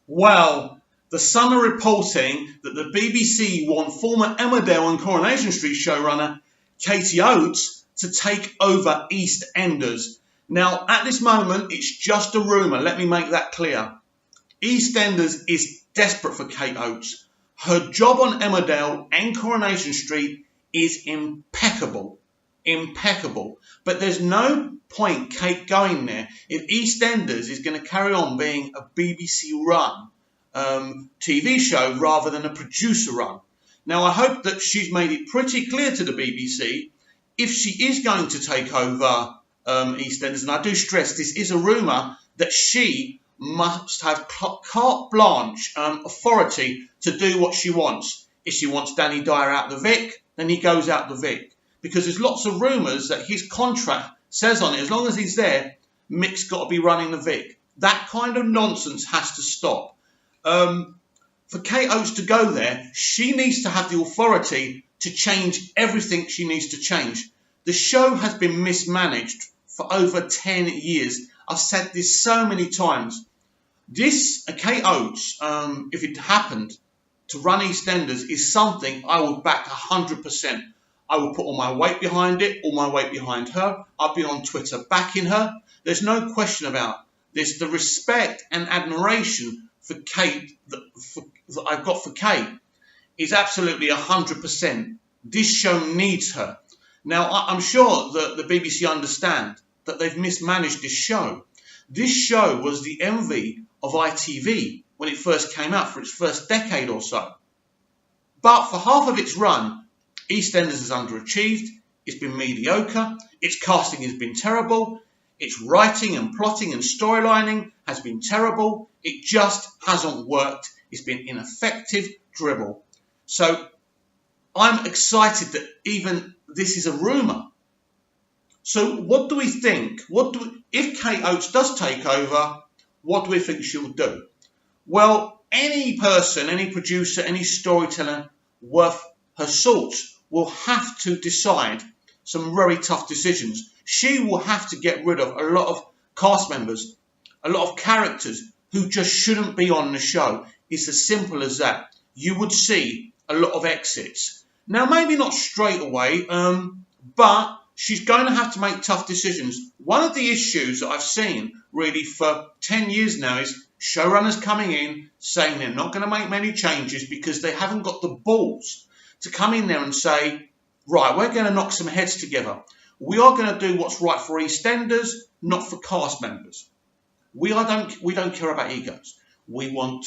Well, the Sun are reporting that the BBC want former Emmerdale and Coronation Street showrunner Katie Oates to take over EastEnders. Now, at this moment, it's just a rumour. Let me make that clear. EastEnders is desperate for Kate Oates. Her job on Emmerdale and Coronation Street is impeccable. Impeccable. But there's no point Kate going there if EastEnders is going to carry on being a BBC run TV show rather than a producer run. Now, I hope that she's made it pretty clear to the BBC if she is going to take over EastEnders, and I do stress this is a rumour, that she must have carte blanche authority to do what she wants. If she wants Danny Dyer out the Vic, then he goes out the Vic. Because there's lots of rumours that his contract says on it, as long as he's there, Mick's got to be running the Vic. That kind of nonsense has to stop. For Kate Oates to go there, she needs to have the authority to change everything she needs to change. The show has been mismanaged for over 10 years. I've said this so many times. Kate Oates, if it happened to run EastEnders, is something I would back 100%. I will put all my weight behind it, all my weight behind her. I'll be on Twitter backing her. There's no question about this. The respect and admiration for Kate that I've got for Kate is absolutely 100%. This show needs her. Now, I'm sure that the BBC understand that they've mismanaged this show. This show was the envy of ITV when it first came out for its first decade or so. But for half of its run, EastEnders has underachieved, it's been mediocre, its casting has been terrible, its writing and plotting and storylining has been terrible, it just hasn't worked, it's been ineffective dribble. So I'm excited that even this is a rumour. So what do we think? If Kate Oates does take over, what do we think she'll do? Well, any person, any producer, any storyteller worth her salt will have to decide some very tough decisions. She will have to get rid of a lot of cast members, a lot of characters who just shouldn't be on the show. It's as simple as that. You would see a lot of exits. Now, maybe not straight away, but she's going to have to make tough decisions. One of the issues that I've seen really for 10 years now is showrunners coming in saying they're not going to make many changes because they haven't got the balls to come in there and say, right, we're going to knock some heads together. We are going to do what's right for EastEnders, not for cast members. We don't care about egos. We want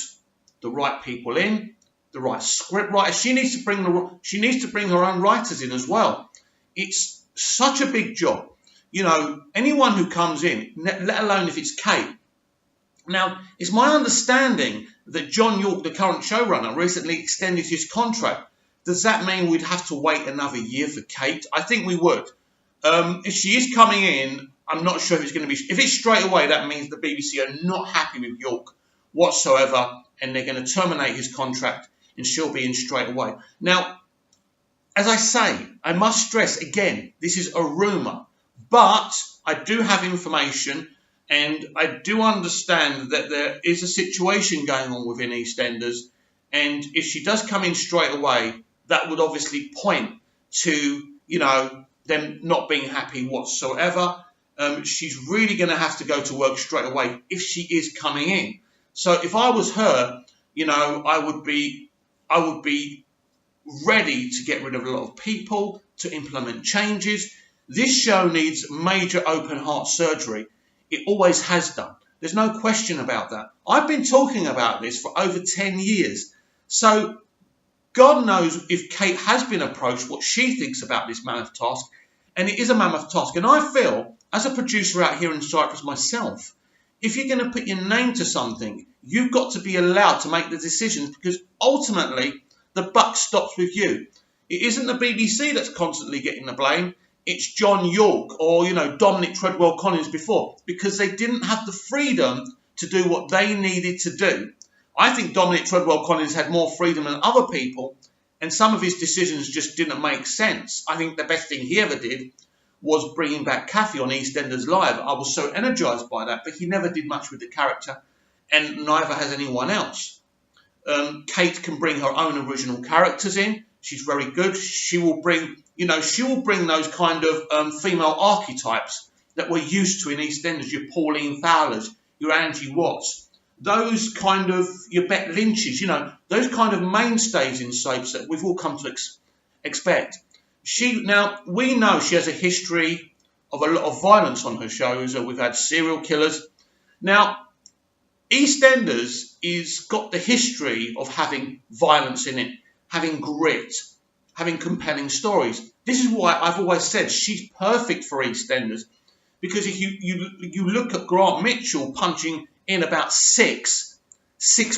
the right people in, the right script writers. She needs to bring her own writers in as well. It's such a big job. You know, anyone who comes in, let alone if it's Kate. Now, it's my understanding that Jon York, the current showrunner, recently extended his contract. Does that mean we'd have to wait another year for Kate? I think we would. If she is coming in, I'm not sure if it's going to be... If it's straight away, that means the BBC are not happy with York whatsoever, and they're going to terminate his contract, and she'll be in straight away. Now, as I say, I must stress again, this is a rumour, but I do have information, and I do understand that there is a situation going on within EastEnders, and if she does come in straight away, that would obviously point to, you know, them not being happy whatsoever. She's really going to have to go to work straight away if she is coming in. So if I was her, you know, I would be ready to get rid of a lot of people, to implement changes. This show needs major open heart surgery. It always has done. There's no question about that. I've been talking about this for over 10 years. So God knows if Kate has been approached, what she thinks about this mammoth task. And it is a mammoth task. And I feel, as a producer out here in Cyprus myself, if you're going to put your name to something, you've got to be allowed to make the decisions, because ultimately the buck stops with you. It isn't the BBC that's constantly getting the blame. It's Jon York or, you know, Dominic Treadwell-Collins before, because they didn't have the freedom to do what they needed to do. I think Dominic Treadwell-Collins had more freedom than other people, and some of his decisions just didn't make sense. I think the best thing he ever did was bringing back Kathy on EastEnders Live. I was so energised by that, but he never did much with the character. and neither has anyone else. Kate can bring her own original characters in. She's very good. She will bring those kind of female archetypes that we're used to in EastEnders. Your Pauline Fowlers, your Angie Watts, those kind of your Bet Lynches, those kind of mainstays in soaps that we've all come to expect. We know she has a history of a lot of violence on her shows. We've had serial killers. Now, EastEnders is got the history of having violence in it, having grit, having compelling stories. This is why I've always said she's perfect for EastEnders, because if you look at Grant Mitchell punching in about six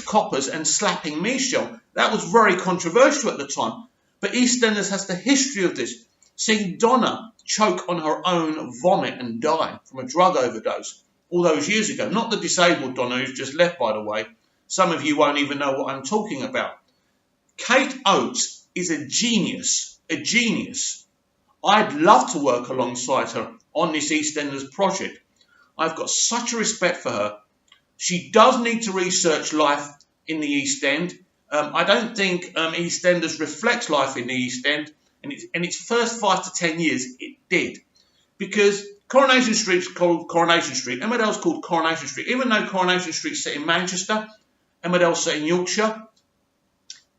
coppers and slapping Michelle, that was very controversial at the time. But EastEnders has the history of this. Seeing Donna choke on her own vomit and die from a drug overdose all those years ago. Not the disabled Donna who's just left, by the way. Some of you won't even know what I'm talking about. Kate Oates is a genius. A genius. I'd love to work alongside her on this EastEnders project. I've got such a respect for her. She does need to research life in the East End. I don't think EastEnders reflects life in the East End. And in its first 5 to 10 years, it did. Because Coronation Street's called Coronation Street. Emmerdale's called Coronation Street. Even though Coronation Street's set in Manchester, Emmerdale's set in Yorkshire,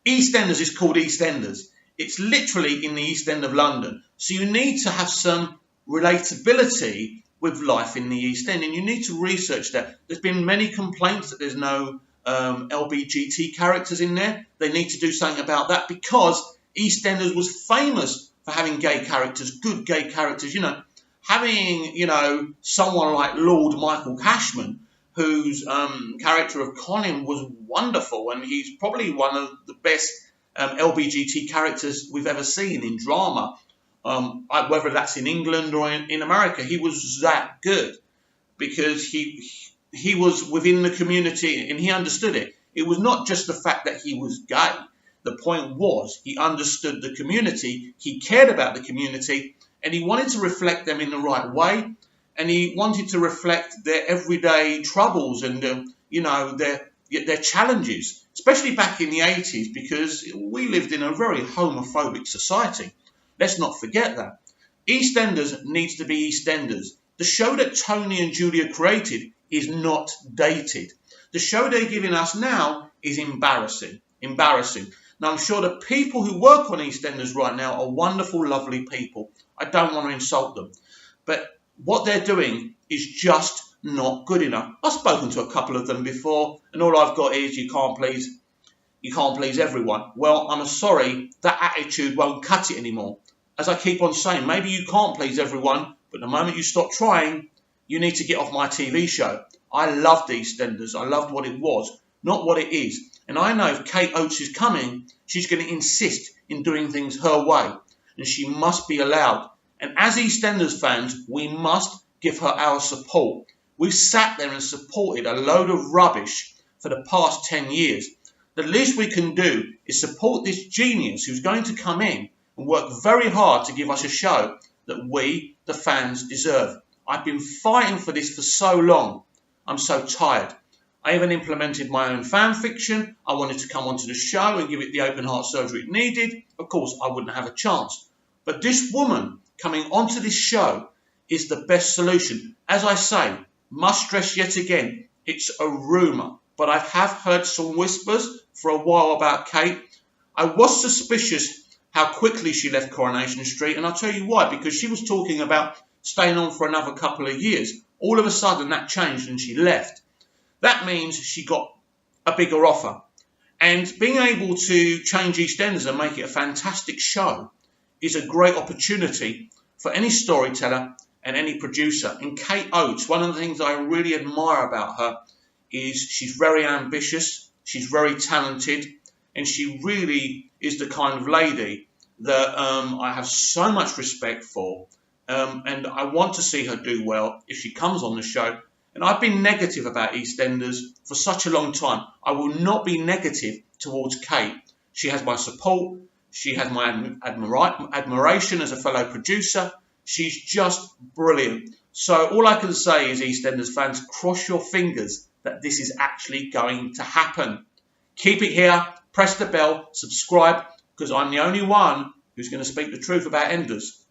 EastEnders is called EastEnders. It's literally in the East End of London. So you need to have some relatability with life in the East End. And you need to research that. There's been many complaints that there's no LBGT characters in there. They need to do something about that, because EastEnders was famous for having gay characters, good gay characters. Having, someone like Lord Michael Cashman, whose character of Colin was wonderful, and he's probably one of the best LBGT characters we've ever seen in drama. Whether that's in England or in America, he was that good, because he was within the community and he understood it. It was not just the fact that he was gay. The point was he understood the community, he cared about the community, and he wanted to reflect them in the right way, and he wanted to reflect their everyday troubles and their challenges, especially back in the 80s, because we lived in a very homophobic society. Let's not forget that. EastEnders needs to be EastEnders. The show that Tony and Julia created is not dated. The show they're giving us now is embarrassing. Now, I'm sure the people who work on EastEnders right now are wonderful, lovely people. I don't want to insult them. But what they're doing is just not good enough. I've spoken to a couple of them before, and all I've got is you can't please everyone. Well, I'm sorry, that attitude won't cut it anymore. As I keep on saying, maybe you can't please everyone, but the moment you stop trying, you need to get off my TV show. I loved EastEnders. I loved what it was, not what it is. And I know if Kate Oates is coming, she's going to insist in doing things her way. And she must be allowed. And as EastEnders fans, we must give her our support. We've sat there and supported a load of rubbish for the past 10 years. The least we can do is support this genius who's going to come in and work very hard to give us a show that we, the fans, deserve. I've been fighting for this for so long. I'm so tired. I even implemented my own fan fiction. I wanted to come onto the show and give it the open heart surgery it needed. Of course, I wouldn't have a chance. But this woman coming onto this show is the best solution. As I say, must stress yet again, it's a rumour. But I have heard some whispers for a while about Kate. I was suspicious how quickly she left Coronation Street, and I'll tell you why, because she was talking about staying on for another couple of years. All of a sudden that changed and she left. That means she got a bigger offer. And being able to change EastEnders and make it a fantastic show is a great opportunity for any storyteller and any producer. And Kate Oates, one of the things I really admire about her is she's very ambitious, she's very talented, and she really is the kind of lady that I have so much respect for. And I want to see her do well if she comes on the show. And I've been negative about EastEnders for such a long time. I will not be negative towards Kate. She has my support. She has my admiration as a fellow producer. She's just brilliant. So all I can say is, EastEnders fans, cross your fingers that this is actually going to happen. Keep it here, press the bell, subscribe, because I'm the only one who's going to speak the truth about enders.